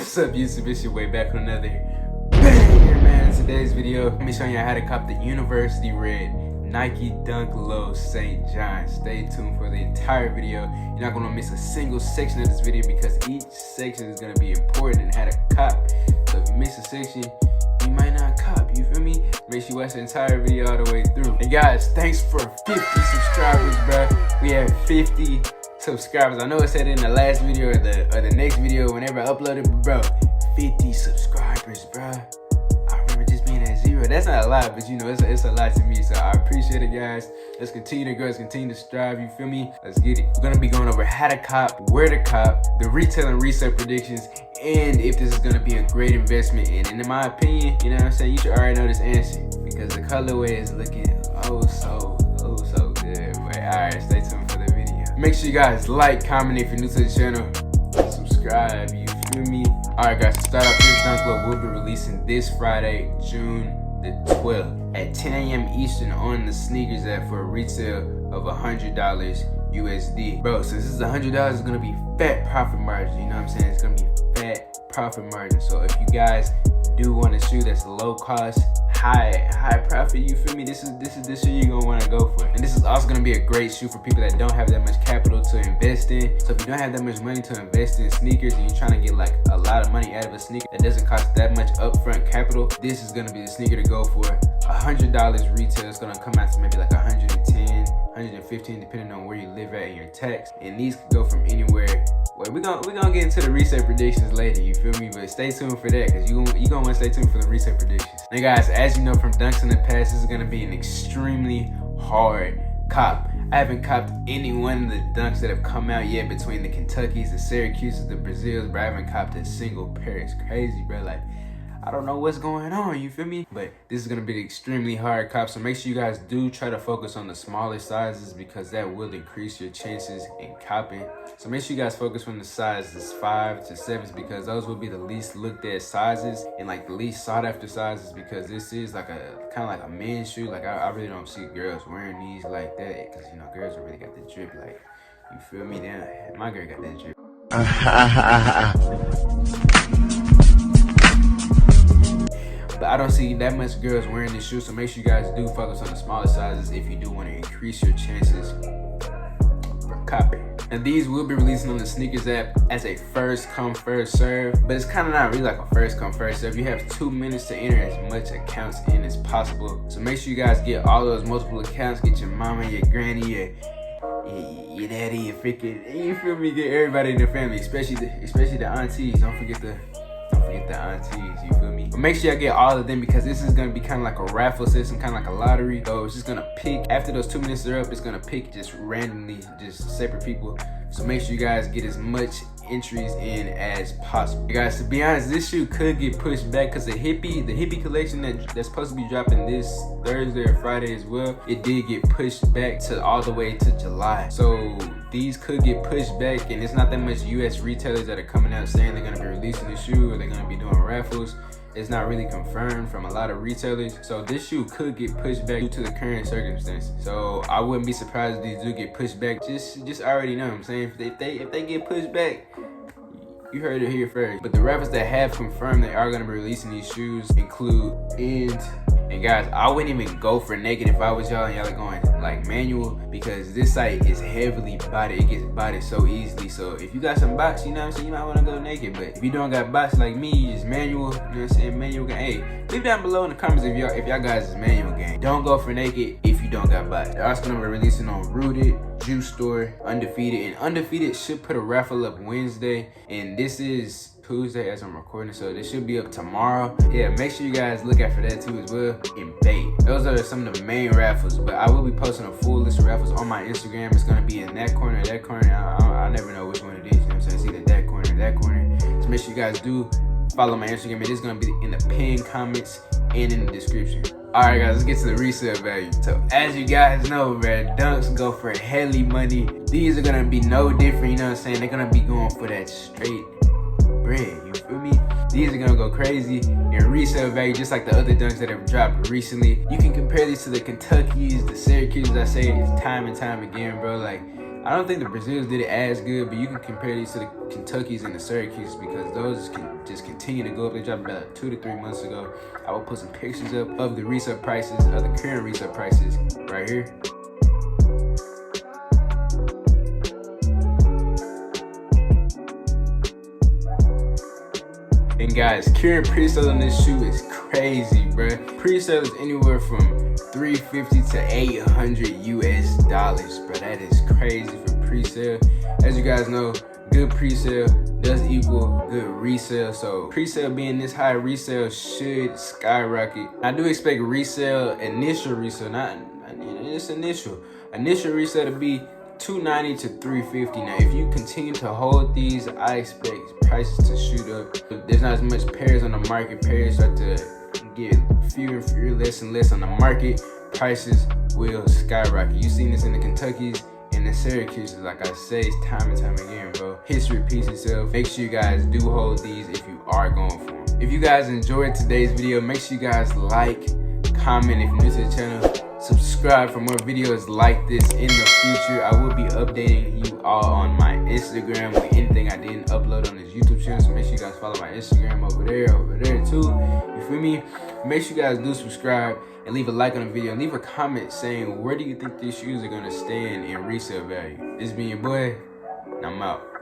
What's up, YouTube? It's your way back with another banger, man. In today's video, I'm showing you how to cop the University Red Nike Dunk Low St. John. Stay tuned for the entire video. You're not gonna miss a single section of this video because each section is gonna be important and how to cop. So if you miss a section, you might not cop, you feel me? Make sure you watch the entire video all the way through. And guys, thanks for 50 subscribers, bro. We have 50 subscribers. I know it said in the last video or the next video whenever I uploaded, but bro, 50 subscribers, bro. I remember just being at 0. That's not a lot, but you know, it's a lot to me. So I appreciate it, guys. Let's continue to grow, let's continue to strive, you feel me? Let's get it. We're gonna be going over how to cop, where to cop, the retail and resale predictions, and if this is gonna be a great investment. And in my opinion, you know what I'm saying, you should already know this answer because the colorway is looking oh so good. But alright, stay tuned for the video. Make sure you guys like, comment if you're new to the channel, subscribe, you feel me? Alright guys, to start off, this dunk low will be releasing this Friday, June the 12th at 10 a.m. Eastern on the sneakers app for a retail of $100 USD. Bro, since this is $100, it's gonna be fat profit margin, you know what I'm saying? It's gonna be fat profit margin. So if you guys do want a shoe that's low cost, high profit, you feel me? This is the shoe you're gonna want to go for. And this is also gonna be a great shoe for people that don't have that much capital to invest in. So if you don't have that much money to invest in sneakers and you're trying to get like a lot of money out of a sneaker that doesn't cost that much upfront capital, this is gonna be the sneaker to go for. $100 retail is gonna come out to maybe like 110, 115 depending on where you live at in your tax. And these could go from anywhere. Well, we're gonna get into the resale predictions later, you feel me? But stay tuned for that because you gonna want to stay tuned for the resale predictions. Now guys, as you know from dunks in the past, this is gonna be an extremely hard cop. I haven't copped any one of the dunks that have come out yet between the Kentuckys, the Syracuses, the Brazils, but I haven't copped a single pair. It's crazy, bro. Like, I don't know what's going on, you feel me? But this is gonna be an extremely hard cop, so make sure you guys do try to focus on the smaller sizes because that will increase your chances in copping. So make sure you guys focus on the sizes 5 to 7s because those will be the least looked at sizes and like the least sought after sizes because this is like a kind of like a men's shoe. Like I really don't see girls wearing these like that because you know girls don't really got the drip. Like, you feel me? Damn, my girl got that drip. But I don't see that much girls wearing this shoe, so make sure you guys do focus on the smaller sizes if you do want to increase your chances for copying. And these will be releasing on the sneakers app as a first come first serve, but it's kind of not really like a first come first serve. You have 2 minutes to enter as much accounts in as possible, so make sure you guys get all those multiple accounts. Get your mama, your granny, your daddy, your freaking, you feel me? Get everybody in the family, especially the aunties. Don't forget the aunties, you feel me? But make sure y'all get all of them because this is gonna be kind of like a raffle system, kind of like a lottery. So it's just gonna pick, after those 2 minutes are up, it's gonna pick just randomly, just separate people. So make sure you guys get as much entries in as possible. Guys, to be honest, this shoe could get pushed back because the hippie collection that's supposed to be dropping this Thursday or Friday as well, it did get pushed back to all the way to July. So these could get pushed back, and it's not that much US retailers that are coming out saying they're gonna be releasing the shoe or they're gonna be doing raffles. It's not really confirmed from a lot of retailers. So this shoe could get pushed back due to the current circumstances. So I wouldn't be surprised if these do get pushed back. Just already know what I'm saying. If they get pushed back, you heard it here first. But the rappers that have confirmed they are gonna be releasing these shoes include and guys, I wouldn't even go for naked if I was y'all and y'all are going like manual because this site is heavily botted. It gets botted so easily. So if you got some bots, you know what I'm saying, you might want to go naked. But if you don't got bots like me, you just manual, you know what I'm saying, manual game. Hey, leave down below in the comments if y'all guys is manual game. Don't go for naked if you don't got bots. They're also gonna be releasing on Rooted, Juice Store, Undefeated, and Undefeated should put a raffle up Wednesday, and this is Tuesday as I'm recording, so this should be up tomorrow. Yeah, make sure you guys look out for that too as well. And bait. Those are some of the main raffles, but I will be posting a full list of raffles on my Instagram. It's gonna be in that corner, that corner. I never know which one it is, you know what I'm saying? It's either that corner, that corner. So make sure you guys do follow my Instagram. It is gonna be in the pinned comments and in the description. Alright guys, let's get to the resale value. So as you guys know, bro, dunks go for hella money. These are gonna be no different, you know what I'm saying? They're gonna be going for that straight bread, you feel me? These are gonna go crazy in resale value, just like the other dunks that have dropped recently. You can compare these to the Kentuckys, the Syracuses. I say it time and time again, bro. Like, I don't think the Brazils did it as good, but you can compare these to the Kentuckys and the Syracuses because those can just continue to go up. They dropped about 2 to 3 months ago. I will put some pictures up of the resale prices, of the current resale prices right here. And guys, current pre-sale on this shoe is crazy, bruh. Pre-sale is anywhere from $350 to $800 US, bruh. That is crazy for pre-sale. As you guys know, good pre-sale does equal good resale. So pre-sale being this high, resale should skyrocket. I do expect resale, initial resale, not it's initial resale to be $290 to $350. Now, if you continue to hold these, I expect prices to shoot up. There's not as much pairs on the market. Pairs start to get fewer and fewer, less and less on the market. Prices will skyrocket. You've seen this in the Kentuckys and the Syracuses. Like I say, it's time and time again, bro. History repeats itself. Make sure you guys do hold these if you are going for them. If you guys enjoyed today's video, make sure you guys like, comment if you're new to the channel. Subscribe for more videos like this in the future. I will be updating you all on my Instagram with anything I didn't upload on this YouTube channel. So make sure you guys follow my Instagram over there too. You feel me? Make sure you guys do subscribe and leave a like on the video and leave a comment saying where do you think these shoes are gonna stand in resale value. This has been your boy, and I'm out.